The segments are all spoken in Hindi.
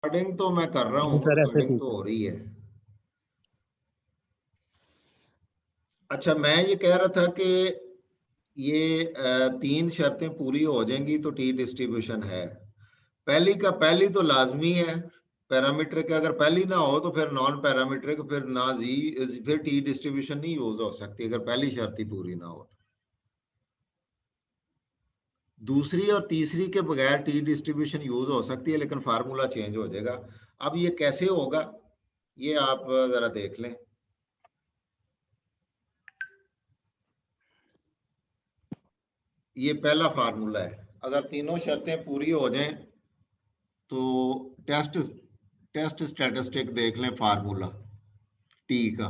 रिकॉर्डिंग तो मैं कर रहा नहीं हूँ, सर, ऐसे रिकॉर्डिंग ठीक तो है। हो रही है। अच्छा, मैं ये कह रहा था कि ये तीन शर्तें पूरी हो जाएंगी तो टी डिस्ट्रीब्यूशन है। पहली तो लाजमी है पैरामीट्रिक, अगर पहली ना हो तो फिर नॉन पैरामीट्रिक, फिर ना जी, फिर टी डिस्ट्रीब्यूशन नहीं यूज हो सकती अगर पहली शर्त ही पूरी ना हो। दूसरी और तीसरी के बगैर टी डिस्ट्रीब्यूशन यूज हो सकती है, लेकिन फार्मूला चेंज हो जाएगा। अब ये कैसे होगा, ये आप जरा देख लें। ये पहला फार्मूला है, अगर तीनों शर्तें पूरी हो जाएं तो टेस्ट टेस्ट स्टैटिस्टिक देख लें, फार्मूला टी का।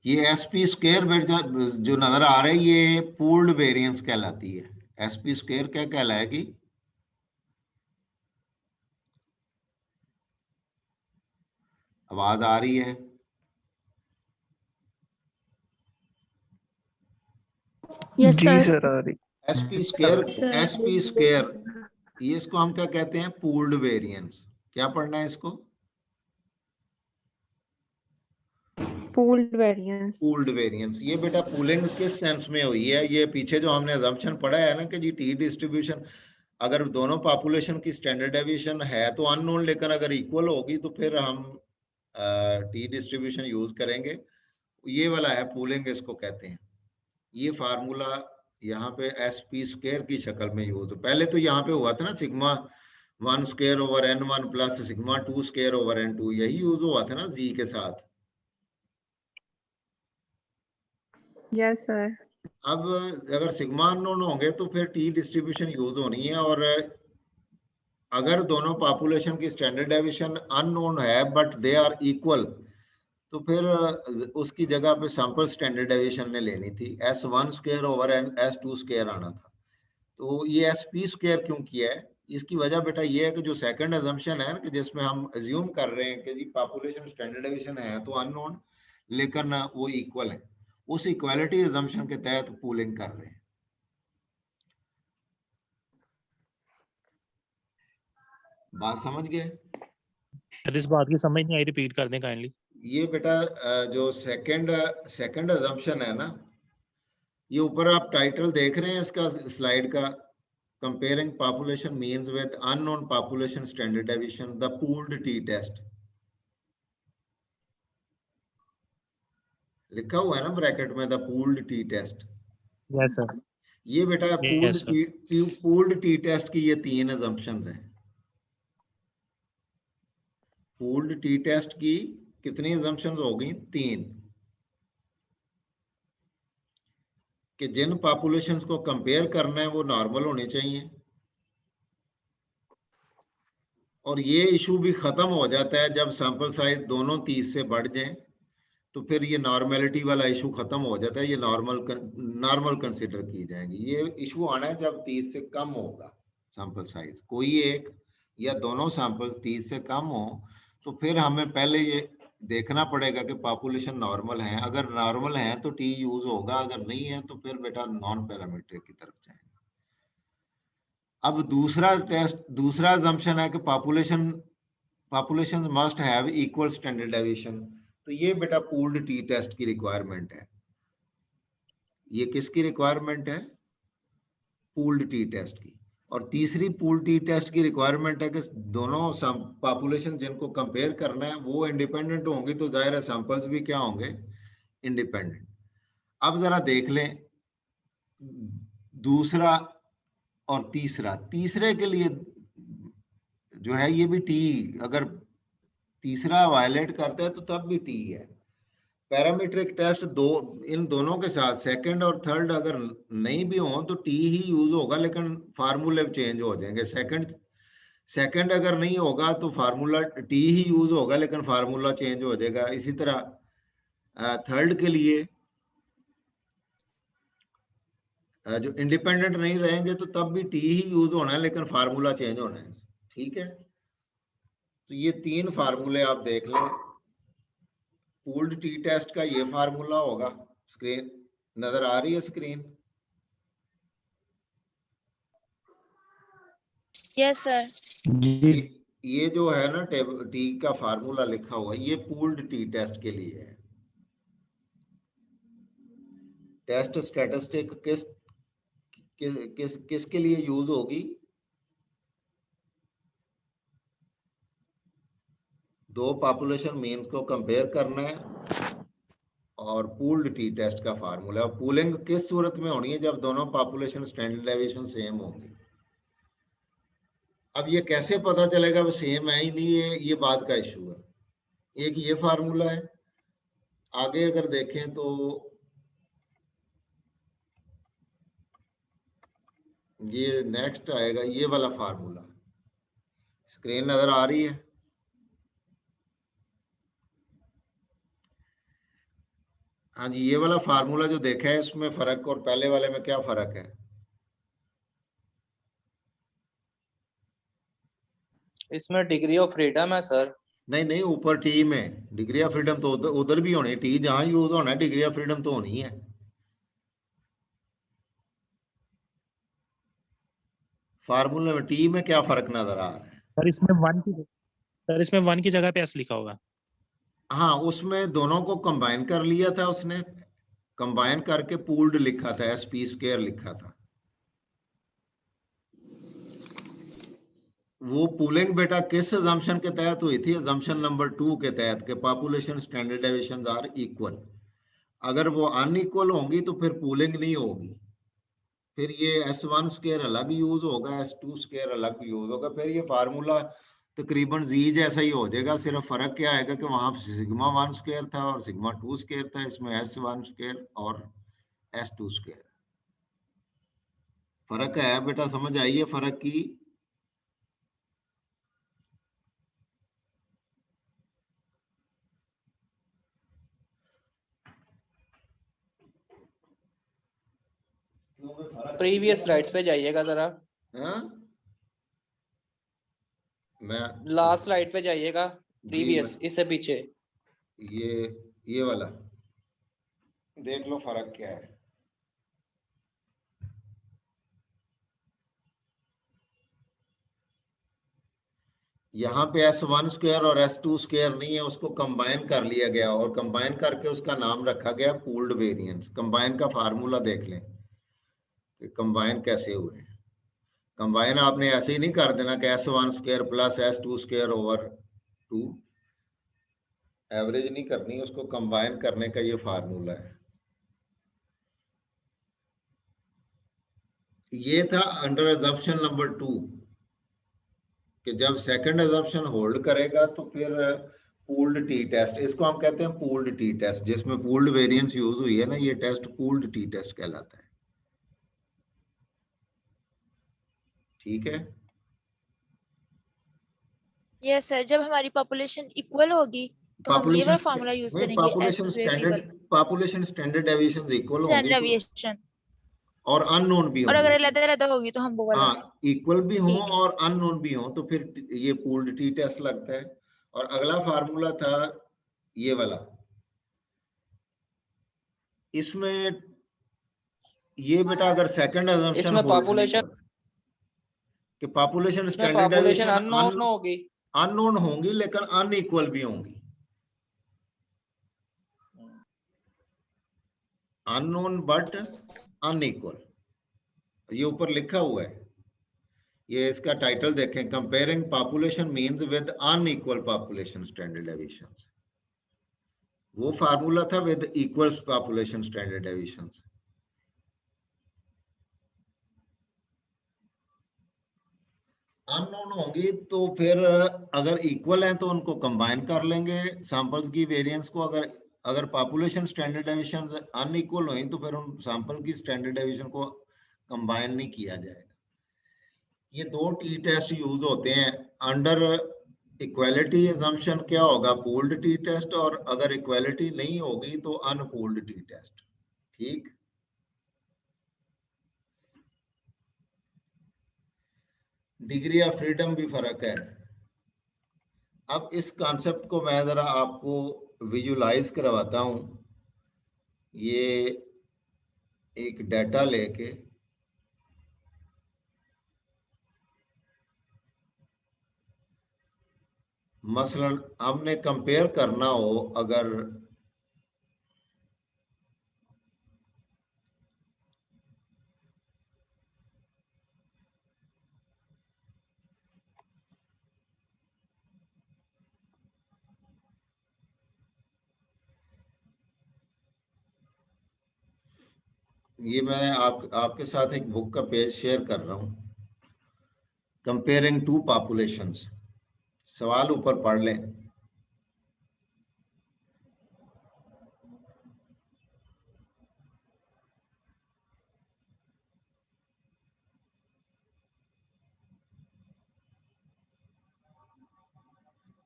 ये एस पी स्क्वेयर जो नजर आ रहा है ये पूल्ड वेरिएंस कहलाती है। एस पी स्क्वेयर क्या कहलाएगी? आवाज आ रही है? यस जी सर। सर, आ रही। एस पी स्क्वेयर, ये इसको हम क्या कहते हैं? Pooled variance. क्या पढ़ना है इसको? Pooled variance. Pooled variance. ये बेटा पूलिंग किस सेंस में हुई है? ये पीछे जो हमने अजम्पशन पढ़ा है ना कि जी टी डिस्ट्रीब्यूशन, अगर दोनों पॉपुलेशन की स्टैंडर्ड डेविएशन है तो अननोन, लेकिन अगर इक्वल होगी तो फिर हम टी डिस्ट्रीब्यूशन यूज करेंगे। ये वाला है पूलिंग, इसको कहते हैं। ये फार्मूला यहाँ पे एस पी स्क्वेयर की शक्ल में यूज, पहले तो यहाँ पे हुआ था ना sigma one square over n one plus sigma two square over n two, यही यूज हुआ था ना जी के साथ। Yes sir. अब अगर सिग्मा अननोन होंगे तो फिर टी डिस्ट्रीब्यूशन यूज होनी है, और अगर दोनों पॉपुलेशन की स्टैंडर्ड डेविएशन अननोन है बट दे आर इक्वल, तो फिर उसकी जगह पे सैंपल स्टैंडर्ड डेविएशन ने लेनी थी, S one square over n S two square आना था। तो ये एस पी स्क्वेयर क्यों किया है? इसकी वजह बेटा ये है कि जो सेकंड अजम्पशन है ना, कि जिसमें हम अज्यूम कर रहे हैं कि जी पॉपुलेशन स्टैंडर्ड डेविएशन है तो अननोन, लेकिन वो इक्वल है, उस इक्वालिटी अजम्पशन के तहत पूलिंग कर रहे हैं। बात समझ गए? इस बात की समझ नहीं आई, रिपीट कर दें काइंडली। ये बेटा जो सेकंड अजम्पशन है ना, ये ऊपर आप टाइटल देख रहे हैं इसका, स्लाइड का, comparing population means with unknown population standard deviation the pooled T test, लिखा हुआ है ना ब्रैकेट में, the pooled T test. Yes sir. ये बेटा yes sir. Pooled T test की ये तीन अजम्पशंस हैं। पूल्ड टी टेस्ट की कितनी अजम्पशंस हो गई? तीन, कि जिन पॉपुलेशंस को कंपेयर करना है वो नॉर्मल होने चाहिए, और ये इशू भी खत्म हो जाता है जब सैंपल साइज दोनों 30 से बढ़ जाएं, तो फिर ये नॉर्मेलिटी वाला इशू खत्म हो जाता है, ये नॉर्मल कंसिडर की जाएंगी। ये इशू आना है जब 30 से कम होगा सैंपल साइज, कोई एक या दोनों सैंपल 30 से कम हो, तो फिर हमें पहले ये देखना पड़ेगा कि पॉपुलेशन नॉर्मल है, अगर नॉर्मल है तो टी यूज होगा, अगर नहीं है तो फिर बेटा नॉन पैरामीट्रिक की तरफ जाएंगे। अब दूसरा assumption है कि population must have equal standard deviation. तो ये बेटा पूल्ड टी टेस्ट की रिक्वायरमेंट है। ये किसकी रिक्वायरमेंट है? पूल्ड टी टेस्ट की। और तीसरी पूल्ड टी टेस्ट की रिक्वायरमेंट है कि दोनों पॉपुलेशन जिनको कंपेयर करना है वो इंडिपेंडेंट होंगे, तो जाहिर है सैंपल्स भी क्या होंगे? इंडिपेंडेंट। अब जरा देख लें दूसरा और तीसरे के लिए जो है ये भी टी, अगर तीसरा वायलेट करता है तो तब भी टी है। पैरामीट्रिक टेस्ट दो, इन दोनों के साथ सेकंड और थर्ड अगर नहीं भी हो तो टी ही यूज होगा, लेकिन फार्मूले चेंज हो जाएंगे। सेकंड अगर नहीं होगा तो फार्मूला टी ही यूज होगा, लेकिन फार्मूला चेंज हो जाएगा। इसी तरह थर्ड के लिए जो इंडिपेंडेंट नहीं रहेंगे तो तब भी टी ही यूज होना है, लेकिन फार्मूला चेंज होना है। ठीक है, तो ये तीन फार्मूले आप देख लें। पूल्ड टी टेस्ट का ये फार्मूला होगा, स्क्रीन नजर आ रही है? Screen yes sir. जी ये जो है ना टी का फार्मूला लिखा हुआ है, ये पूल्ड टी टेस्ट के लिए है। टेस्ट स्टैटिस्टिक किसके लिए यूज होगी? दो पॉपुलेशन मीन्स को कंपेयर करना है और पूल्ड टी टेस्ट का फार्मूला। पूलिंग किस सूरत में होनी है? जब दोनों पॉपुलेशन स्टैंडर्ड डेविएशन सेम होंगे। अब ये कैसे पता चलेगा वो सेम है ही नहीं है, ये बात का इशू है। एक ये फार्मूला है। आगे अगर देखें तो ये नेक्स्ट आएगा ये वाला फार्मूला। स्क्रीन नजर आ रही है? हाँ जी, ये वाला फार्मूला जो देखा है इसमें फर्क और पहले वाले में क्या फर्क है? इसमें डिग्री ऑफ फ्रीडम है सर। नहीं नहीं, ऊपर टी में डिग्री ऑफ फ्रीडम तो उधर भी होनी। टी जहां यूज होना है डिग्री ऑफ फ्रीडम तो होनी है। फार्मूले में टी में क्या फर्क नजर आ रहा है? सर, इसमें 1 की जगह पे एस लिखा होगा। हाँ, उसमें दोनों को कंबाइन कर लिया था उसने, कंबाइन करके पूल्ड लिखा था, SP स्क्वायर लिखा था। वो पूलिंग बेटा किस अजम्पशन के तहत हुई थी? अजम्पशन नंबर 2 के तहत के population standard deviations are equal. अगर वो अनइक्वल होंगी तो फिर पूलिंग नहीं होगी, फिर ये S1 स्क्वायर अलग यूज होगा, S2 स्क्वायर अलग यूज होगा। फिर ये फार्मूला तकरीबन जी जैसा ही हो जाएगा। सिर्फ फर्क क्या आएगा कि वहां सिग्मा 1 स्क्वायर था और सिग्मा 2 स्क्वायर था, इसमें S1 स्क्वायर और S2 स्क्वायर। फर्क है बेटा, समझ आइए फर्क की? प्रीवियस स्लाइड्स पे जाइएगा जरा। हाँ? मैं लास्ट स्लाइड पे जाइएगा, जी, प्रीवियस, इससे पीछे। ये वाला देख लो फर्क क्या है। यहाँ पे S1 स्क्वायर और S2 स्क्वायर नहीं है, उसको कंबाइन कर लिया गया और कंबाइन करके उसका नाम रखा गया पूल्ड वेरिएंस। कंबाइन का फार्मूला देख लें कि कंबाइन कैसे हुए। कंबाइन आपने ऐसे ही नहीं कर देना कि S1 square plus S2 square over 2, average नहीं करनी, उसको कंबाइन करने का ये फार्मूला है। ये था अंडर अजम्पशन नंबर 2 कि जब सेकंड अजम्पशन होल्ड करेगा तो फिर पूल्ड टी टेस्ट, इसको हम कहते हैं पूल्ड टी टेस्ट, जिसमें पूल्ड वेरिएंस यूज हुई है ना, ये टेस्ट पूल्ड टी टेस्ट कहलाता है। ठीक है? यस सर, जब हमारी पॉपुलेशन इक्वल होगी तो हम ये वाला फार्मूला यूज करेंगे, S variable population standard deviations equal होंगी स्टैंडर्ड डेविएशन, और अननोन भी और अगर होंगी। अलग-अलग होगी तो हम वो वाला हाँ, इक्वल भी हो ठीक है। और अननोन भी हो तो फिर ये पूल्ड टी टेस्ट लगता है। और अगला फार्मूला था ये वाला। इसमें ये बेटा अगर सेकंड अजम्पशन इसमें पॉपुलेशन कि पॉपुलेशन इसमें स्टैंडर्ड पॉपुलेशन डेविएशन अननोन होगी। अननोन होंगी लेकिन अनइक्वल भी होंगी। अननोन बट अनइक्वल, ये ऊपर लिखा हुआ है। ये इसका टाइटल देखें, comparing population means with unequal population standard deviations. वो फार्मूला था with equal population standard deviations. Unknown होंगी तो फिर अगर इक्वल हैं तो उनको कंबाइन कर लेंगे सैंपल्स की वेरिएंस को। अगर अगर पॉपुलेशन स्टैंडर्ड डेविएशन अनइक्वल हुई तो फिर उन सैंपल की स्टैंडर्ड डेविएशन को कंबाइन नहीं किया जाएगा। ये दो टी टेस्ट यूज होते हैं। अंडर इक्वालिटी अजम्पशन क्या होगा? पूल्ड टी टेस्ट, और अगर इक्वालिटी नहीं होगी तो अनपूल्ड टी टेस्ट। ठीक? डिग्री ऑफ फ्रीडम भी फर्क है। अब इस कॉन्सेप्ट को मैं जरा आपको विजुलाइज करवाता हूं। ये एक डाटा लेके मसलन हमने कंपेयर करना हो, अगर ये मैं आपके साथ एक बुक का पेज शेयर कर रहा हूं, कंपेयरिंग टू पॉपुलेशंस। सवाल ऊपर पढ़ लें।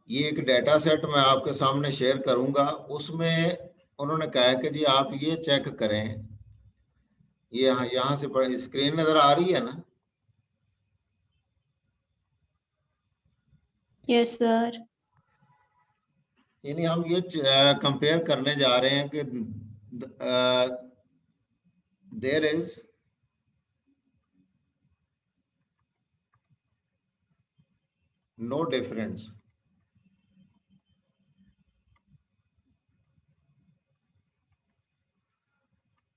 ये एक डाटा सेट मैं आपके सामने शेयर करूंगा, उसमें उन्होंने कहा है कि जी आप ये चेक करें, ये यहाँ से स्क्रीन नजर आ रही है ना? Yes sir. यानी हम ये कंपेयर करने जा रहे हैं कि there is no difference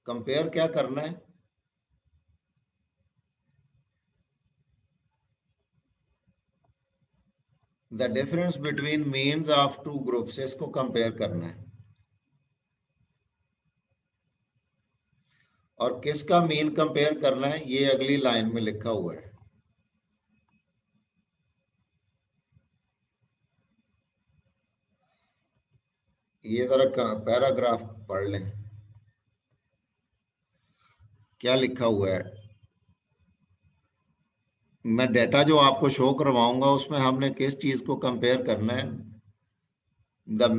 compare क्या करना है? The difference between means of two groups, इसको कंपेयर करना है। और किसका मीन कंपेयर करना है, ये अगली लाइन में लिखा हुआ है। ये जरा पैराग्राफ पढ़ लें, क्या लिखा हुआ है। मैं डेटा जो आपको शो करवाऊंगा उसमें हमने किस चीज को कंपेयर करना है? The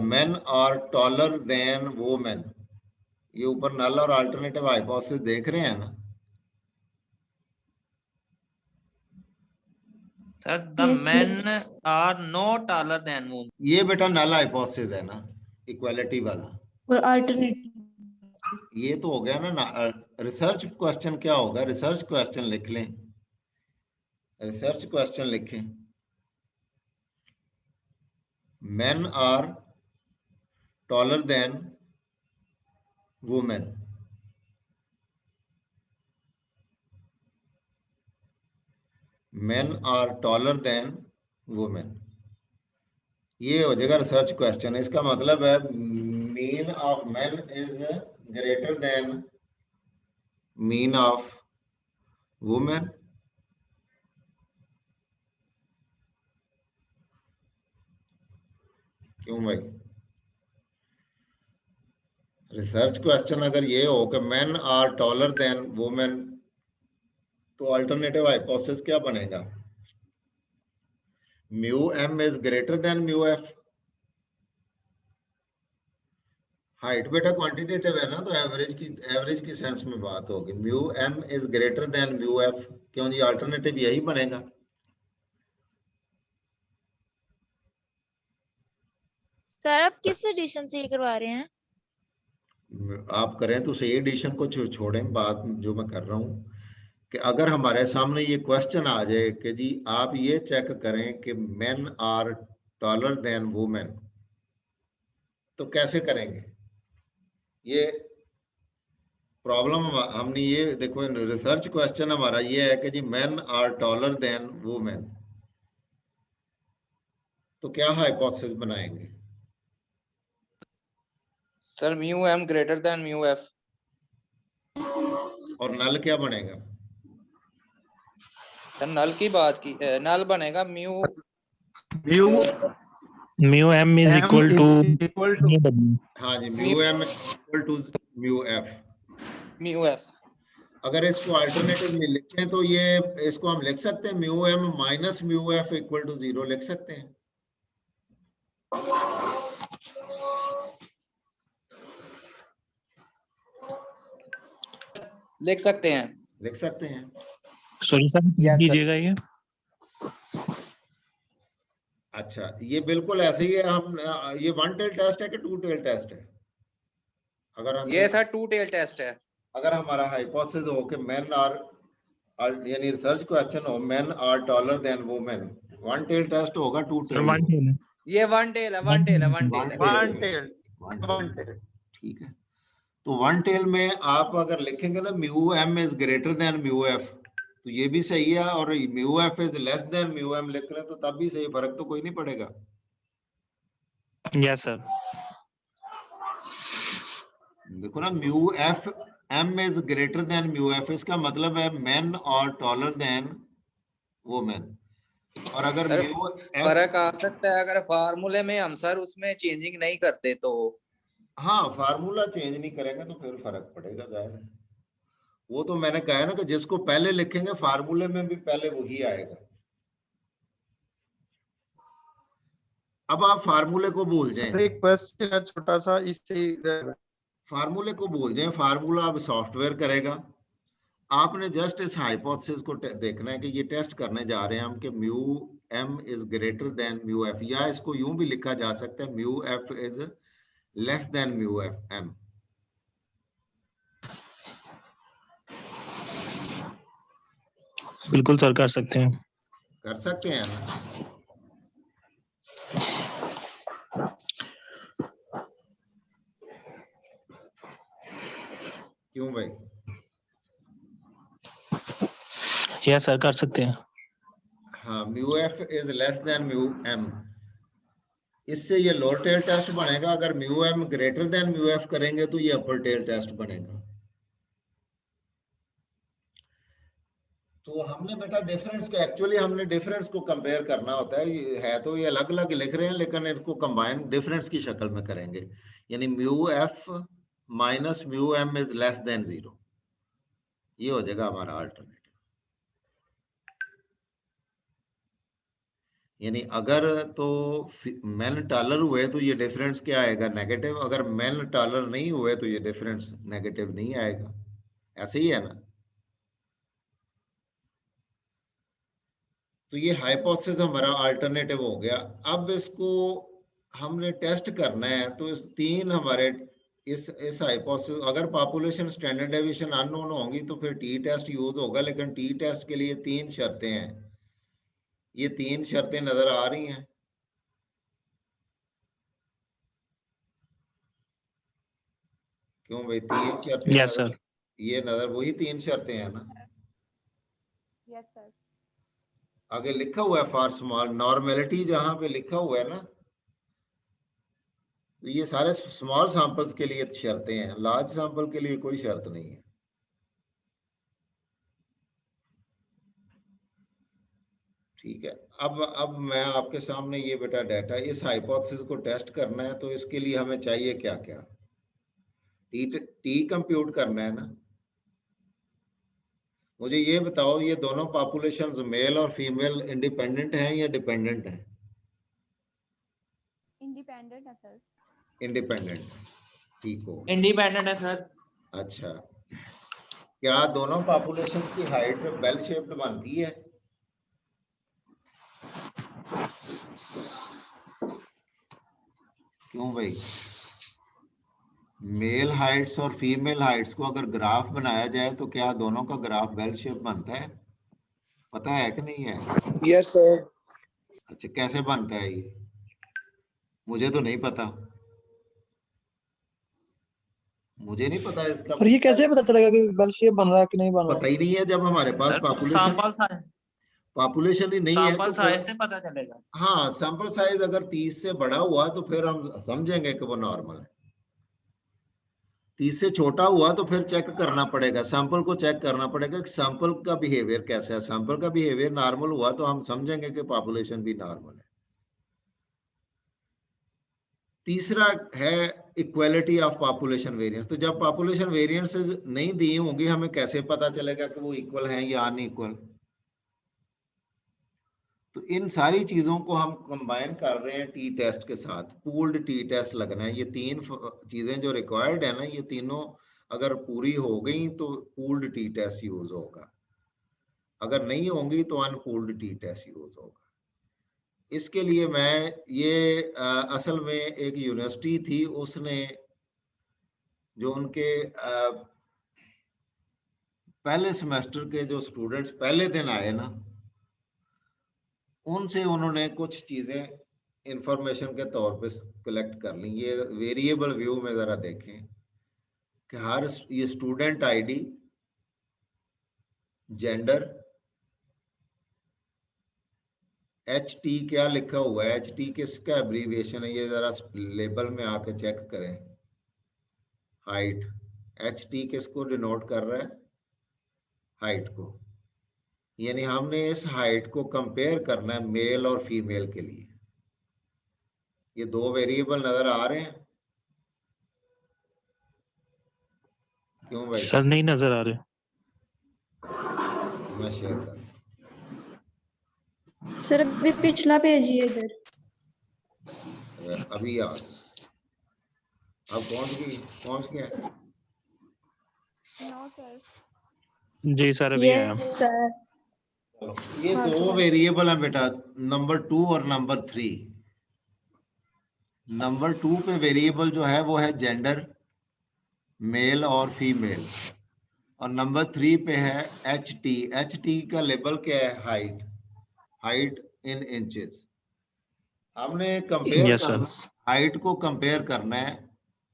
men are taller than women. ये ऊपर नल और अल्टरनेटिव हाइपोथेसिस देख रहे हैं ना? Sir the men are not taller than women। ये बेटा नल हाइपोथेसिस है ना, इक्वालिटी वाला। और अल्टरनेटिव ये तो हो गया ना। रिसर्च क्वेश्चन क्या होगा? रिसर्च क्वेश्चन लिख लें, रिसर्च क्वेश्चन लिखें। men are taller than women। men are taller than women, ये हो जाएगा रिसर्च क्वेश्चन। इसका मतलब है mean of men is greater then mean of women। क्यों भाई? रिसर्च क्वेश्चन अगर ये हो कि men are taller than women, तो अल्टरनेटिव हाइपोथेसिस क्या बनेगा? Mu M is greater than mu F. Height बेटा क्वांटिटेटिव है ना, तो एवरेज की सेंस में बात होगी। Mu M is greater than mu F, क्यों जी? अल्टरनेटिव यही बनेगा। सर आप किस एडिशन से ये करवा रहे हैं? आप करें तो सही एडिशन को छोड़ें। बात जो मैं कर रहा हूं कि अगर हमारे सामने ये क्वेश्चन आ जाए कि जी आप ये चेक करें कि men are taller than women, तो कैसे करेंगे? ये प्रॉब्लम हमने ये देखो, रिसर्च क्वेश्चन हमारा ये है कि जी men are taller than women, तो क्या हाइपोथेसिस बनाएंगे? Sir mu M greater than mu F. और नल क्या बनेगा? सर नल की बात की, नल बनेगा mu mu M is equal to हाँ जी, mu M equal to mu F. अगर इसको अल्टरनेटिव में लिखें तो ये इसको हम लिख सकते हैं mu M minus mu F equal to 0 लिख सकते हैं। लिख सकते हैं, लिख सकते हैं। सॉरी सर, कीजिएगा ये। अच्छा, ये बिल्कुल ऐसे ही है। हम ये वन टेल टेस्ट है कि टू टेल टेस्ट है? अगर हम ये सर टू टेल टेस्ट है। अगर हमारा हाइपोथेसिस हो कि मेन आर यानी रिसर्च क्वेश्चन हो men are taller than women, one tail test होगा, two sir tail? One tail है। ये वन टेल है, वन टेल है, वन टेल है। वन टेल, ठीक है। तो वन टेल में आप अगर लिखेंगे ना mu M is greater than mu F, तो ये भी सही है, और mu F is less than mu M लिख रहे हैं तो तब भी सही, फर्क तो कोई नहीं पड़ेगा। Yes sir. देखो ना, mu F M is greater than mu F, इसका मतलब है मेन और टॉलर देन वुमेन। और अगर सर, म्यू फर्क आ सकता है अगर फार्मूले में हम सर उसमें चेंजिंग नहीं करते तो। हाँ, फार्मूला चेंज नहीं करेंगे तो फिर फर्क पड़ेगा, जाहिर है। वो तो मैंने कहा है ना कि जिसको पहले लिखेंगे फार्मूले में भी पहले वही आएगा। अब आप फार्मूले को भूल जाएं, एक क्वेश्चन है छोटा सा, इससे फार्मूले को भूल जाएं, फार्मूला अब सॉफ्टवेयर करेगा। आपने जस्ट इस हाइपोथेसिस को देखना है कि ये टेस्ट करने जा रहे हैं हम कि mu M is greater than mu F, या इसको यूं भी लिखा जा सकता है mu F is less than mu F M. बिल्कुल सर, कर सकते हैं। कर सकते हैं ना? क्यों भाई? यस सर, कर सकते हैं। हाँ, mu F is less than mu M, इससे ये लोअर टेल टेस्ट बनेगा। अगर mu M greater than mu F करेंगे तो ये अपर टेल टेस्ट बनेगा। तो हमने बेटा डिफरेंस को, एक्चुअली हमने डिफरेंस को कंपेयर करना होता है, ये है तो ये अलग अलग लिख रहे हैं लेकिन इसको कंबाइन डिफरेंस की शक्ल में करेंगे, यानी mu F minus mu M is less than 0, ये हो जाएगा हमारा अल्टरनेटिव। यानी अगर तो मेन टॉलर हुए तो ये डिफरेंस क्या आएगा? नेगेटिव। अगर मेन टॉलर नहीं हुए तो ये डिफरेंस नेगेटिव नहीं आएगा, ऐसे ही है ना? तो ये हाइपोथेसिस हमारा अल्टरनेटिव हो गया। अब इसको हमने टेस्ट करना है, तो इस तीन हमारे इस हाइपोथेसिस, अगर पॉपुलेशन स्टैंडर्ड डेविएशन अननोन होंगी तो फिर टी टेस्ट यूज होगा, लेकिन टी टेस्ट के लिए तीन शर्तें हैं। ये तीन शर्तें नजर आ रही हैं? क्यों भाई, तीन शर्तें? Yes sir. ये नजर वही तीन शर्तें हैं ना? Yes sir. आगे लिखा हुआ है फॉर स्मॉल, नॉर्मेलिटी जहां पे लिखा हुआ है ना, तो ये सारे स्मॉल सैंपल्स के लिए शर्तें हैं, लार्ज सैंपल के लिए कोई शर्त नहीं है। ठीक है। अब मैं आपके सामने ये बेटा डाटा, इस हाइपोथेसिस को टेस्ट करना है तो इसके लिए हमें चाहिए क्या क्या? टी कंप्यूट करना है ना। मुझे ये बताओ, ये दोनों पॉपुलेशंस मेल और फीमेल इंडिपेंडेंट हैं या डिपेंडेंट हैं? इंडिपेंडेंट है सर। इंडिपेंडेंट, ठीक हो। इंडिपेंडेंट है सर। अच्छा, क्या दोनों पॉपुलेशन की हाइट बेल शेप्ड बनती है? क्यों भाई? मेल हाइट्स और फीमेल हाइट्स को अगर ग्राफ बनाया जाए तो क्या दोनों का ग्राफ बेल शेप बनता है? पता है कि नहीं है? Yes sir. अच्छा, कैसे बनता है ये? मुझे तो नहीं पता, मुझे नहीं पता इसका। सर ये कैसे पता चलेगा कि बेल शेप बन रहा है कि नहीं बन रहा? पता ही नहीं है जब हमारे पास पॉपुलेशन ही नहीं है सैंपल तो साइज से पता चलेगा। हाँ, सैंपल साइज अगर 30 से बड़ा हुआ तो फिर हम समझेंगे कि वो नॉर्मल है। 30 से छोटा हुआ तो फिर चेक करना पड़ेगा, सैंपल को चेक करना पड़ेगा कि सैंपल का बिहेवियर कैसा है। सैंपल का बिहेवियर नॉर्मल हुआ तो हम समझेंगे कि पॉपुलेशन भी नॉर्मल है। तीसरा है इक्वालिटी ऑफ पॉपुलेशन वेरिएंस। तो जब पॉपुलेशन वेरिएंसेस नहीं दी होंगी, हमें कैसे पता चलेगा कि वो इक्वल हैं या अनइक्वल? तो इन सारी चीजों को हम कंबाइन कर रहे हैं टी टेस्ट के साथ, पूल्ड टी टेस्ट लगना है। ये तीन चीजें जो रिक्वायर्ड है ना, ये तीनों अगर पूरी हो गई तो पूल्ड टी टेस्ट यूज होगा, अगर नहीं होंगी तो अनपूल्ड टी टेस्ट यूज होगा। इसके लिए मैं ये असल में एक यूनिवर्सिटी थी, उसने जो उनके पहले सेमेस्टर के जो स्टूडेंट्स पहले दिन आए ना, उनसे उन्होंने कुछ चीजें इंफॉर्मेशन के तौर पे कलेक्ट कर ली। ये वेरिएबल व्यू में जरा देखें कि हर ये स्टूडेंट आईडी, जेंडर, HT क्या लिखा हुआ है, HT किसका एब्रीविएशन है, ये जरा लेबल में आके चेक करें। हाइट, HT किसको डिनोट कर रहा है, हाइट को। यानी हमने इस हाइट को कंपेयर करना है मेल और फीमेल के लिए। ये दो वेरिएबल नजर आ रहे हैं? क्यों भाई? सर नहीं नजर आ रहे। मैं शेयर कर, सर अभी पिछला पेज ही है इधर। अभी आ, अब पहुंच गया। No, sir. जी सर अभी आया। Yes sir. चलो, ये हाँ, दो तो वेरिएबल हैं बेटा, नंबर 2 और नंबर 3। नंबर 2 पे वेरिएबल जो है वो है जेंडर, मेल और फीमेल, और नंबर 3 पे है HT। HT का लेबल क्या है, हाइट, हाइट इन इंचेस। हमने कंपेयर यस सर। करना, हाइट को कंपेयर करना है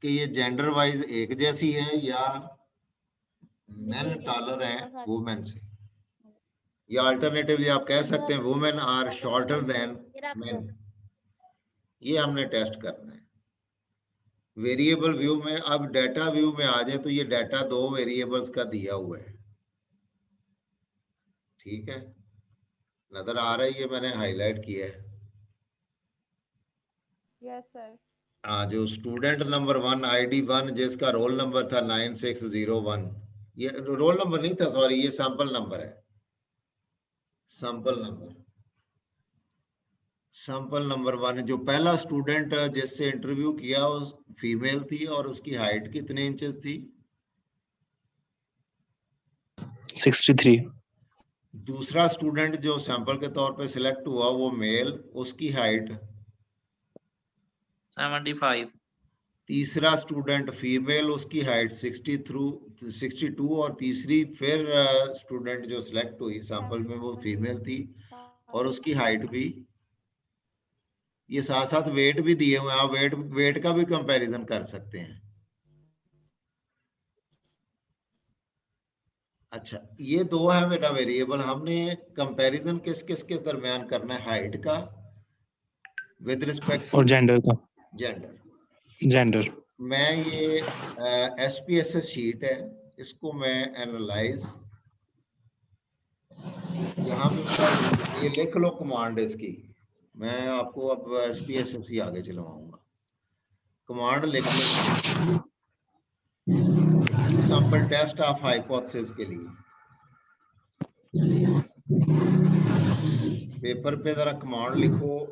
कि ये जेंडर वाइज एक जैसी है या मेन टॉलर है वुमेन से, या अल्टरनेटिवली आप कह सकते हैं women are shorter than men. ये हमने टेस्ट करना है वेरिएबल व्यू में। अब डाटा व्यू में आ जाए तो ये डाटा दो वेरिएबल्स का दिया हुआ है, ठीक है, नजर आ रहा है, ये मैंने हाईलाइट किया है। Yes, sir. जो स्टूडेंट नंबर 1 ID 1 जिसका रोल नंबर था 9601, ये रोल नंबर नहीं था, सॉरी, ये सैंपल नंबर है, सैंपल नंबर 1। जो पहला स्टूडेंट जिससे इंटरव्यू किया उस फीमेल थी और उसकी हाइट कितने इंचेस थी, 63। दूसरा स्टूडेंट जो सैंपल के तौर पे सिलेक्ट हुआ वो मेल, उसकी हाइट 75। तीसरा स्टूडेंट फीमेल, उसकी हाइट 62, और तीसरी फिर स्टूडेंट जो सिलेक्ट हुई सैंपल में वो फीमेल थी और उसकी हाइट भी। ये साथ साथ वेट भी दिए हुए हैं, आप वेट का भी कंपैरिजन कर सकते हैं। अच्छा, ये दो है बेटा वेरिएबल, हमने कंपैरिजन किस किस के दरमियान करना है, हाइट का विद रिस्पेक्ट और जेंडर का। जेंडर। मैं ये SPSS शीट है, इसको मैं एनालाइज, यहाँ पे ये लिख लो कमांड इसकी, मैं आपको अब SPSS ही आगे चलवाऊंगा। कमांड लिख लो सैंपल टेस्ट ऑफ हाइपोथेसिस के लिए। पेपर पे जरा कमांड लिखो,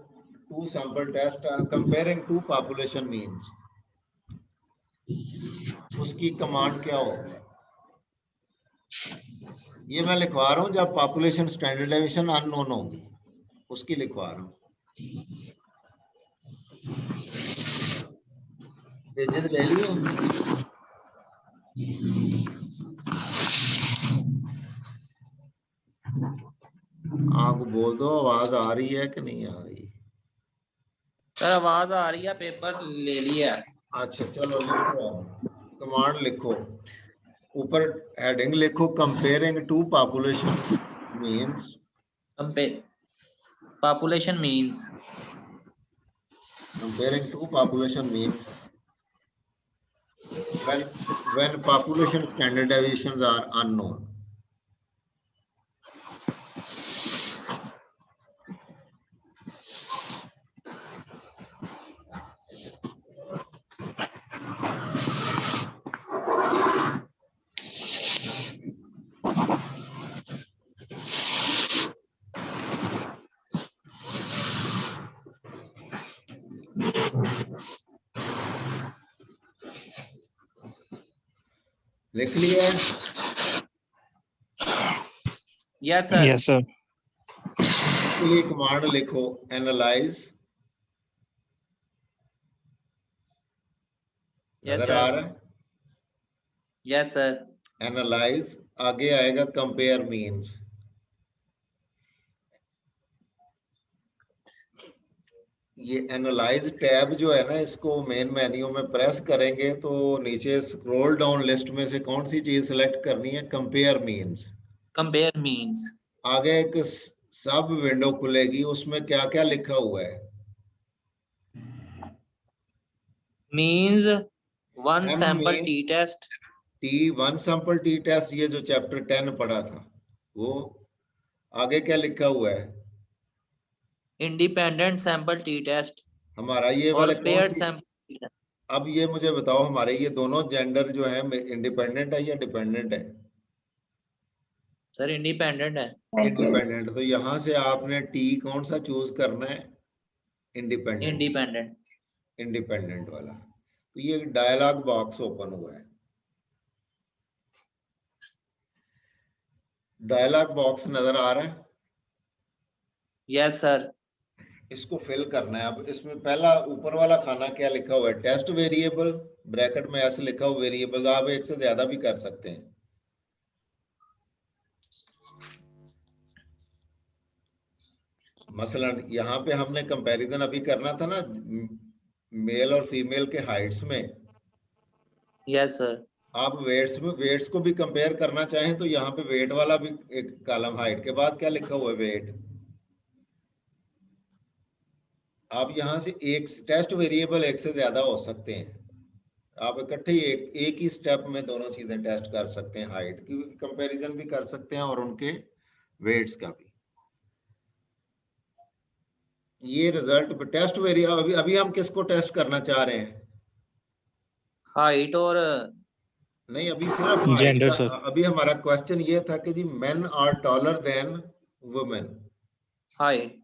two sample test comparing two population means, उसकी कमांड क्या होगा। ये मैं लिखवा रहा हूं जब पॉपुलेशन स्टैंडर्ड डेविएशन अननोन होगी, उसकी लिखवा रहा हूं। पेजेस ले लिए, आप बोल दो आवाज आ रही है कि नहीं आ रही। सर आवाज आ रही है, पेपर ले लिया। अच्छा चलो लिखो, कमांड लिखो, ऊपर हेडिंग लिखो comparing two population means, population means, comparing two population means when population standard deviations are unknown. लिख लिया है? Yes sir. Yes sir. इसके लिए कमांड लिखो एनालाइज, यस नजर आ सर। रहा है? Yes sir. एनालाइज आगे आएगा कंपेयर मीन्स। ये एनालाइज टैब जो है ना, इसको मेन मेन्यू में प्रेस करेंगे तो नीचे स्क्रॉल डाउन लिस्ट में से कौन सी चीज सिलेक्ट करनी है? Compare means. Compare means. आगे एक सब विंडो खुलेगी, उसमें क्या क्या लिखा हुआ है? Means one M sample means- T test. One sample T test, ये जो चैप्टर 10 पढ़ा था वो। आगे क्या लिखा हुआ है? इंडिपेंडेंट सैंपल टी टेस्ट हमारा ये और वाला कौन पेयर्ड सी? सैंपल। अब ये मुझे बताओ, हमारे ये दोनों जेंडर जो है इंडिपेंडेंट है या डिपेंडेंट है? सर इंडिपेंडेंट है। इंडिपेंडेंट। तो यहाँ से आपने टी कौन सा चूज करना है? इंडिपेंडेंट। इंडिपेंडेंट। इंडिपेंडेंट वाला। तो ये डायलॉग बॉक्स ओपन हुआ है। डायलॉग बॉक्स नजर आ रहा है? Yes sir. इसको फिल करना है। अब इसमें पहला ऊपर वाला खाना क्या लिखा हुआ है? टेस्ट वेरिएबल, ब्रैकेट में ऐसे लिखा हुआ वेरिएबल। आप एक से ज्यादा भी कर सकते हैं। मसलन यहाँ पे हमने कंपैरिजन अभी करना था ना मेल और फीमेल के हाइट्स में। Yes sir. आप वेट्स में वेट्स को भी कंपेयर करना चाहें तो यहाँ पे वेट वाला भी एक कॉलम, हाइट के बाद क्या लिखा हुआ है? वेट। आप यहाँ से एक टेस्ट वेरिएबल एक से ज्यादा हो सकते हैं। आप इकट्ठे एक ही स्टेप में दोनों चीजें टेस्ट कर सकते हैं। हाइट की कंपैरिजन भी कर सकते हैं और उनके वेट्स का भी। ये रिजल्ट टेस्ट वेरिएबल। अभी हम किसको टेस्ट करना चाह रहे हैं? हाइट और नहीं, अभी सिर्फ जेंडर height सर। का। अभी हमारा क्वेश्चन ये था कि जी men are taller than women. Height.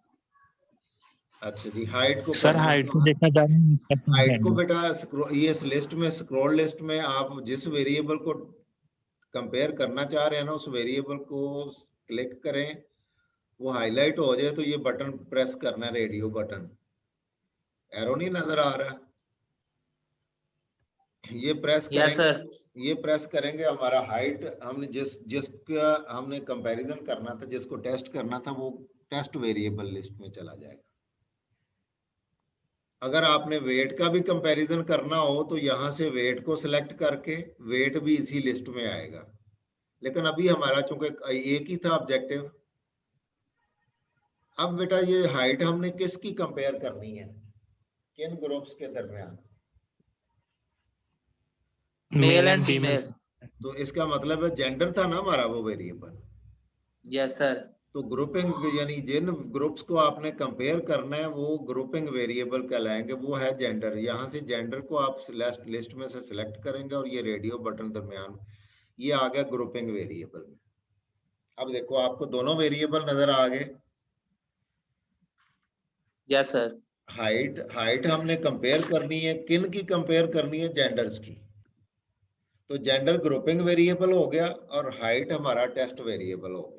अच्छा जी, हाइट को सर हाइट को देखना चाह रहे हैं। हाइट को बेटा ये इस लिस्ट में, स्क्रॉल लिस्ट में आप जिस वेरिएबल को कंपेयर करना चाह रहे हैं ना, उस वेरिएबल को क्लिक करें, वो हाईलाइट हो जाए तो ये बटन प्रेस करना है, रेडियो बटन। एरो नहीं नजर आ रहा? ये प्रेस यस करेंगे। सर। ये प्रेस करेंगे, हमारा हाइट हमने जिसका हमने कंपैरिजन करना था, जिसको टेस्ट करना था, वो टेस्ट वेरिएबल लिस्ट में चला जाएगा। अगर आपने वेट का भी कंपैरिजन करना हो तो यहाँ से वेट को सिलेक्ट करके वेट भी इसी लिस्ट में आएगा। लेकिन अभी हमारा चूंकि एक ही था ऑब्जेक्टिव। अब बेटा ये हाइट हमने किसकी कंपेयर करनी है? किन ग्रुप्स के दरमियान? Male and female. तो इसका मतलब है जेंडर था ना हमारा वो वेरिएबल। Yes sir. तो ग्रुपिंग, यानी जिन ग्रुप्स को आपने कंपेयर करना है वो ग्रुपिंग वेरिएबल कहलाएंगे, वो है जेंडर। यहाँ से जेंडर को आप लिस्ट में से सिलेक्ट करेंगे और ये रेडियो बटन दरमियान, ये आ गया ग्रुपिंग वेरिएबल में। अब देखो आपको दोनों वेरिएबल नजर आ गए। Yes sir. हाइट हमने कंपेयर करनी है, किन की कंपेयर करनी है? जेंडर्स की। तो जेंडर ग्रुपिंग वेरिएबल हो गया और हाइट हमारा टेस्ट वेरिएबल हो गया।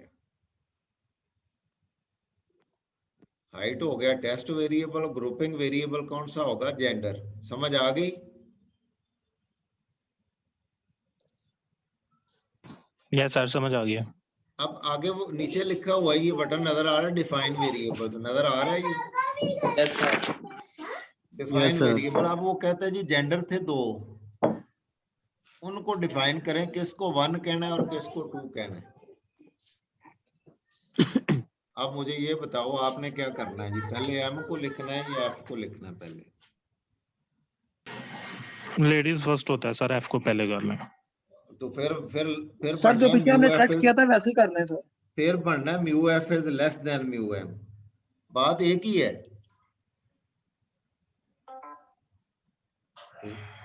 हाइट हो गया टेस्ट वेरिएबल, ग्रुपिंग वेरिएबल कौन सा होगा? जेंडर। समझ आ गई? यस सर, समझ आ गया। अब आगे वो नीचे लिखा हुआ है, ये बटन नजर आ रहा है, डिफाइन वेरिएबल नजर आ रहा है ये? Yes sir. Define variable. अब वो कहते हैं जी जेंडर थे दो, उनको डिफाइन करें, किसको 1 कहना है और किसको 2 कहना है। अब मुझे ये बताओ आपने क्या करना है जी? पहले एम को लिखना है या एफ को लिखना है? पहले लेडीज फर्स्ट होता है सर, एफ को पहले करना है। तो फिर सर जो पीछे हमने सेट किया था वैसे ही करना है सर। फिर बनना है mu F is less than mu M. बात एक ही है।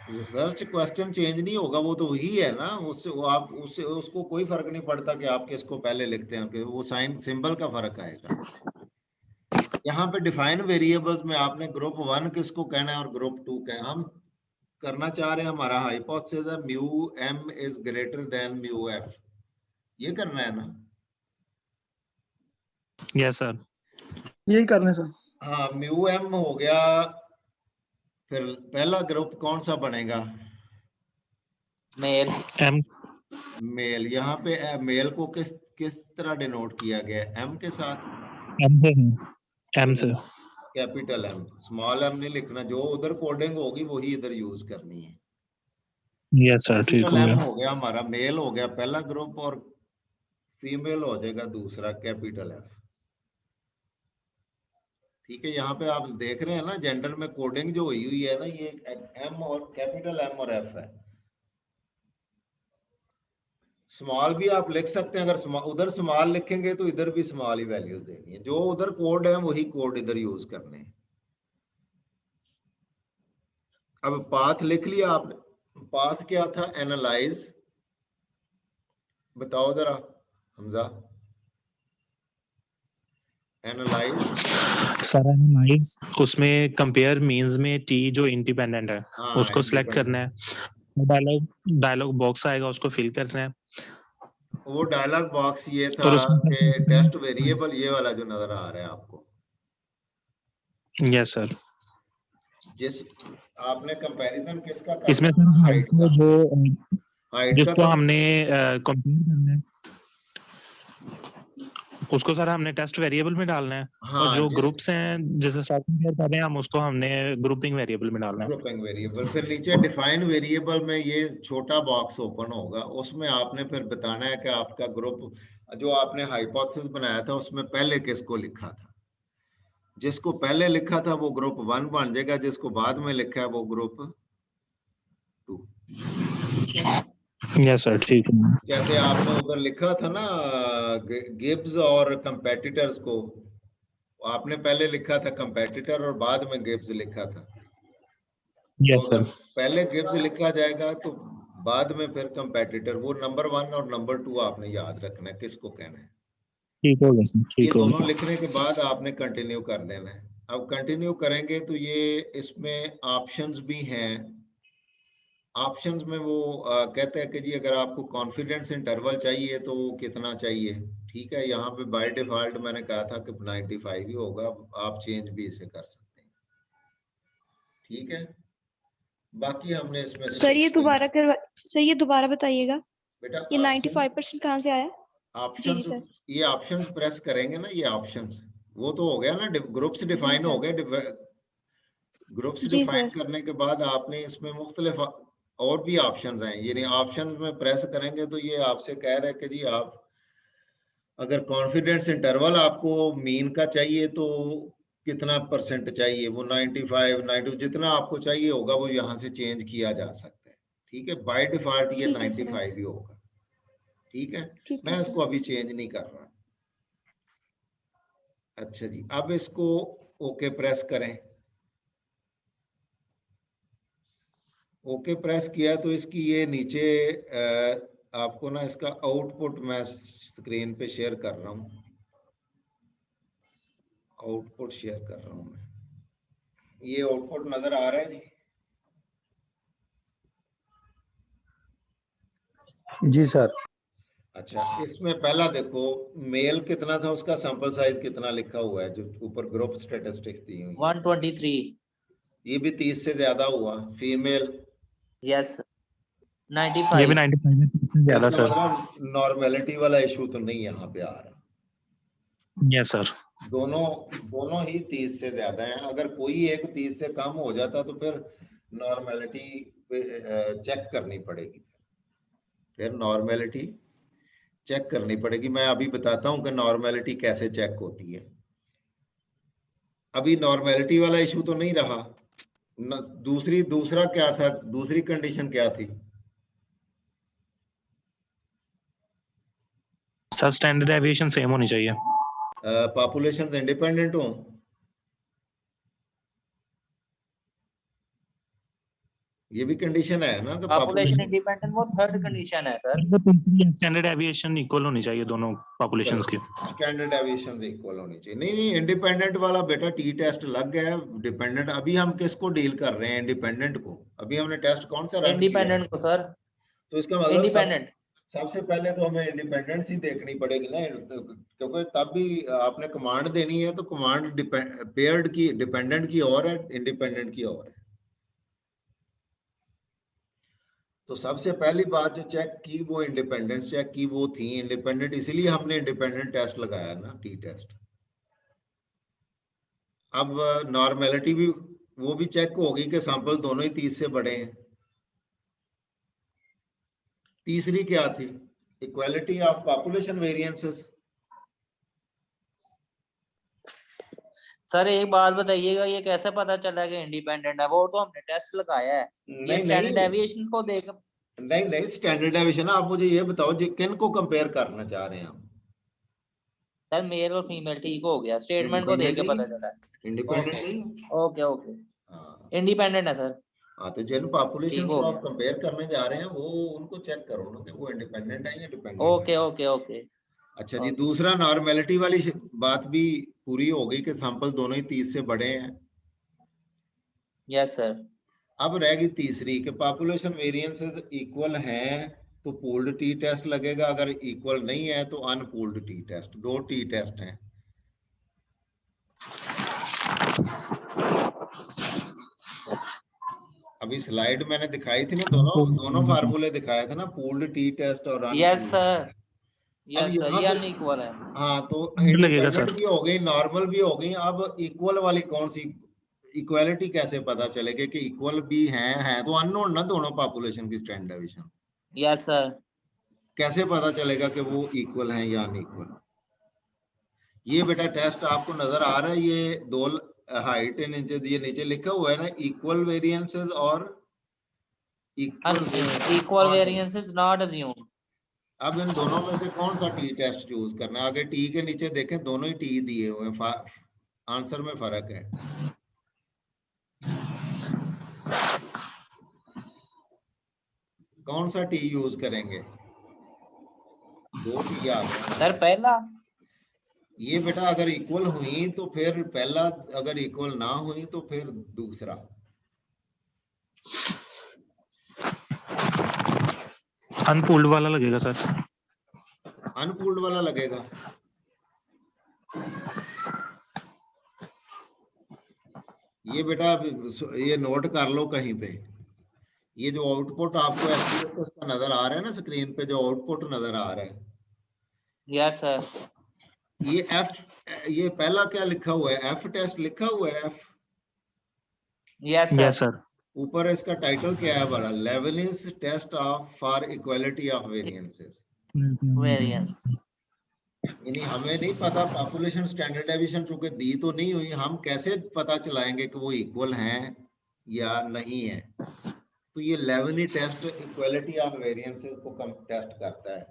रिसर्च क्वेश्चन चेंज नहीं होगा, वो तो वही है ना। उससे उसको कोई फर्क नहीं पड़ता कि आप किसको पहले लिखते हैं, वो साइन सिंबल का फर्क आएगा। यहाँ पे डिफाइन वेरिएबल्स में आपने ग्रुप 1 किसको कहना है और ग्रुप 2 कहना। हम करना चाह रहे हैं, हमारा हाइपोथेसिस है mu M is greater than mu F. ये करना है ना? Yes sir. यही करना है सर। हाँ, म्यू एम हो गया। फिर पहला ग्रुप कौन सा बनेगा? मेल। एम मेल, यहाँ पे मेल को किस किस तरह डिनोट किया गया है? एम के साथ, एम से एम से कैपिटल एम, स्मॉल एम नहीं लिखना, जो उधर कोडिंग होगी वही इधर यूज करनी है। यस सर ठीक कैपिटल हो एम गया। हो गया हमारा, मेल हो गया पहला ग्रुप और फीमेल हो जाएगा दूसरा, कैपिटल एफ। ठीक है, यहाँ पे आप देख रहे हैं ना जेंडर में कोडिंग जो हुई हुई है ना, ये एम और कैपिटल एम और एफ है। स्मॉल भी आप लिख सकते हैं, अगर उधर स्मॉल लिखेंगे तो इधर भी स्मॉल ही वैल्यूज देनी है, जो उधर कोड है वही कोड इधर यूज करने हैं। अब पाथ लिख लिया आपने, पाथ क्या था? एनालाइज, बताओ जरा हमजा। एनालाइज सर एनालाइज, उसमें कंपेयर मींस में टी जो इंडिपेंडेंट है हाँ, उसको सिलेक्ट करना है, डायलॉग बॉक्स आएगा उसको फिल करना है। वो डायलॉग बॉक्स ये था और उसमें कि टेस्ट वेरिएबल, ये वाला जो नजर आ रहा है आपको, यस सर, जिस आपने कंपैरिजन किसका इसमें करना सर था? हाइट हाइट का, को जो हाइट का जिसको तो हमने कंपेयर करना है उसको सर हमने टेस्ट वेरिएबल में डालना है। हाँ, और जो जिस ग्रुप्स हैं जैसे साथ कंपेयर कर रहे हैं हम उसको हमने ग्रुपिंग वेरिएबल में डालना है। ग्रुपिंग वेरिएबल, फिर नीचे डिफाइन वेरिएबल में ये छोटा बॉक्स ओपन होगा, उसमें आपने फिर बताना है कि आपका ग्रुप जो आपने हाइपोथेसिस बनाया था उसमें पहले किसको लिखा था। जिसको पहले लिखा था वो ग्रुप 1 बन जाएगा, जिसको बाद में लिखा है वो ग्रुप 2। यस सर ठीक है। जैसे आपने उधर लिखा था ना गिब्स और कंपेटिटर्स को, आपने पहले लिखा था कंपेटिटर और बाद में गिब्स लिखा था। यस तो सर पहले गिब्स लिखा जाएगा तो बाद में फिर कंपेटिटर, वो नंबर 1 और नंबर 2 आपने याद रखना है किसको कहना है। ठीक हो गया सर, ये ठीक हो दोनों गया। लिखने के बाद आपने कंटिन्यू कर देना है। अब कंटिन्यू करेंगे तो ये इसमें ऑप्शंस भी हैं। ऑप्शंस में वो कहते हैं कि जी अगर आपको कॉन्फिडेंस इंटरवल चाहिए तो वो कितना चाहिए। ठीक है, यहाँ पे बाय डिफॉल्ट मैंने कहा था कि 95 ही होगा, आप चेंज भी इसे कर सकते हैं। ठीक है, बाकी हमने इसमें से सर ये दोबारा बताइएगा, बेटा ये 95% कहाँ से आया? जी ऑप्शंस, सर। ये ऑप्शंस प्रेस करेंगे ना, ये ऑप्शंस वो तो हो गया ना, ग्रुप्स डिफाइन सर। हो गए। ग्रुप्स जी डिफाइन सर। करने के बाद आपने इसमें मुख्तलिफ और भी ऑप्शंस हैं, यानी ऑप्शंस में प्रेस करेंगे तो ये आपसे कह रहा है कि जी आप अगर कॉन्फिडेंस इंटरवल आपको मीन का चाहिए तो कितना परसेंट चाहिए, वो 95 92 जितना आपको चाहिए होगा वो यहाँ से चेंज किया जा सकता है। ठीक है, बाय डिफॉल्ट ये ठीक है सर। 95 ही होगा। ठीक है, ठीक मैं है इसको सर। अभी चेंज नहीं कर रहा। अच्छा जी, अब इसको ओके प्रेस करें। ओके प्रेस किया तो इसकी ये नीचे आपको ना इसका आउटपुट मैं स्क्रीन पे शेयर कर रहा हूँ, आउटपुट शेयर कर रहा हूँ मैं। ये आउटपुट नजर आ रहा है जी? जी सर। अच्छा, इसमें पहला देखो मेल कितना था, उसका सैंपल साइज कितना लिखा हुआ है जो ऊपर ग्रुप स्टैटिस्टिक्स दी हुई 123। ये भी 30 से ज्यादा हुआ। फीमेल यस ये भी 95। 95% से ज्यादा इसका सर। मतलब नॉर्मेलिटी वाला इशू तो नहीं यहाँ पे आ रहा। Yes sir. दोनों ही 30 से ज्यादा हैं। अगर कोई एक 30 से कम हो जाता तो फिर नॉर्मेलिटी चेक करनी पड़ेगी, फिर नॉर्मेलिटी चेक करनी पड़ेगी। मैं अभी बताता हूँ कि नॉर्मेलिटी कैसे चेक होती है। अभी नॉर्मेलिटी वाला इशू तो नहीं रहा। दूसरा क्या था, दूसरी कंडीशन क्या थी? सर स्टैंडर्ड डेविएशन सेम होनी चाहिए। पॉपुलेशन इंडिपेंडेंट हो, ये भी कंडीशन है ना कि पॉपुलेशन इंडिपेंडेंट, वो थर्ड कंडीशन है सर। स्टैंडर्ड डेविएशन इक्वल होनी चाहिए दोनों पॉपुलेशंस की। स्टैंडर्ड डेविएशन इक्वल होनी चाहिए। नहीं इंडिपेंडेंट वाला बेटा टी टेस्ट लग गया। डिपेंडेंट अभी हम किसको डील कर रहे हैं? इंडिपेंडेंट को। अभी हमने टेस्ट कौन सा रन किया? इंडिपेंडेंट को सर। तो इसका मतलब इंडिपेंडेंट सबसे पहले तो हमें इंडिपेंडेंस ही देखनी पड़ेगी ना, क्योंकि तब भी आपने कमांड देनी है तो कमांड पेयर्ड की, डिपेंडेंट की और है, इंडिपेंडेंट की और है। तो सबसे पहली बात जो चेक की वो इंडिपेंडेंस चेक की वो थी इंडिपेंडेंट, इसीलिए हमने इंडिपेंडेंट टेस्ट लगाया ना, टी टेस्ट। अब नॉर्मेलिटी भी वो भी चेक होगी कि सैंपल दोनों ही 30 से बड़े हैं। तीसरी क्या थी? Equality of population variances. Sir एक बात बताइएगा, ये कैसे पता चला कि इंडिपेंडेंट है? वो तो हमने टेस्ट लगाया है, ये स्टैंडर्ड डेविएशंस को देख। नहीं स्टैंडर्ड डेविएशन। आप मुझे ये बताओ किन को कंपेयर करना चाह रहे हैं आप? सर मेल और फीमेल ठीक हो गया, स्टेटमेंट को देख के पता चला। इंडिपेंडेंट नहीं। ओके ओके इंडिपेंडेंट है सर। हाँ, तो जिन पॉपुलेशन हो को गया। आप कंपेयर करने जा रहे हैं वो उनको चेक करो ना कि वो इंडिपेंडेंट है या डिपेंडेंट ओके ओके ओके। अच्छा जी, दूसरा नॉर्मेलिटी वाली बात भी पूरी हो गई कि सैंपल दोनों ही 30 से बड़े हैं। Yes sir. अब रह गई तीसरी कि पॉपुलेशन वेरिएंसेस इक्वल हैं तो पूल्ड टी टेस्ट लगेगा, अगर इक्वल नहीं है तो अनपूल्ड टी टेस्ट। दो टी टेस्ट हैं। अभी स्लाइड मैंने दिखाई थी ना, दोनों फार्मूले दिखाए थे ना, पूल्ड टी टेस्ट और यस सर यस सर, ये पे अनइक्वल है। हाँ, तो लगेगा सर। इंडिपेंडेंट भी हो गई, नॉर्मल भी हो गई। अब इक्वल वाली कौन सी? इक्वालिटी कैसे पता चलेगी कि इक्वल भी हैं तो अननोन ना दोनों पॉपुलेशन की स्टैंडर्ड डेविएशन। Yes sir. कैसे पता चलेगा कि वो इक्वल हैं या अनइक्वल? ये बेटा टेस्ट आपको नजर आ रहा है, ये दो हाइट नीचे, ये नीचे लिखा हुआ है ना, इक्वल वेरिएंसेस और इक्वल वेरिएंसेस नॉट अज्यूम। अब इन दोनों में से कौन सा टी टेस्ट चूज करना है? आगे टी के नीचे देखें, दोनों ही टी दिए हुए हैं, आंसर में फर्क है। कौन सा टी यूज करेंगे? दो टी आ गए सर पहला। ये बेटा अगर इक्वल हुई तो फिर पहला, अगर इक्वल ना हुई तो फिर दूसरा। अनपूल्ड वाला लगेगा सर। अनपूल्ड वाला लगेगा। ये बेटा ये नोट कर लो कहीं पे, ये जो आउटपुट आपको SPSS का नजर आ रहा है ना स्क्रीन पे, जो आउटपुट नजर आ रहा है, यस सर। ये पहला क्या लिखा हुआ है? एफ टेस्ट लिखा हुआ है, एफ। Yes sir. ऊपर इसका टाइटल क्या है बड़ा? Levene's test of for equality of variances. Variance यानी हमें नहीं पता पॉपुलेशन स्टैंडर्ड डेविएशन चूंकि दी तो नहीं हुई, हम कैसे पता चलाएंगे कि वो इक्वल हैं या नहीं है? तो ये लेबनी टेस्ट इक्वालिटी ऑफ वेरिएंसेस को कम टेस्ट करता है।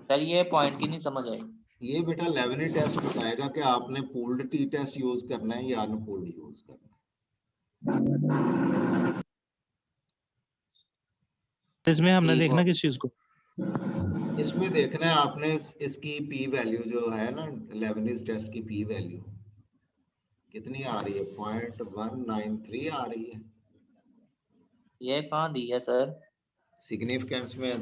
सर ये पॉइंट की नहीं समझ आई। ये बेटा लेबनी टेस्ट बताएगा कि आपने पूल्ड टी टेस्ट यूज करना है या अनपूल्ड यूज करना है। इसमें हमने देखना किस चीज को? इसमें देखना है आपने इसकी पी वैल्यू जो है ना, लेबनीज टेस्ट की पी वैल्यू कितनी आ रही है? 0.193 आ रही है। ये कहाँ दी है सर? सिग्निफिकेंस में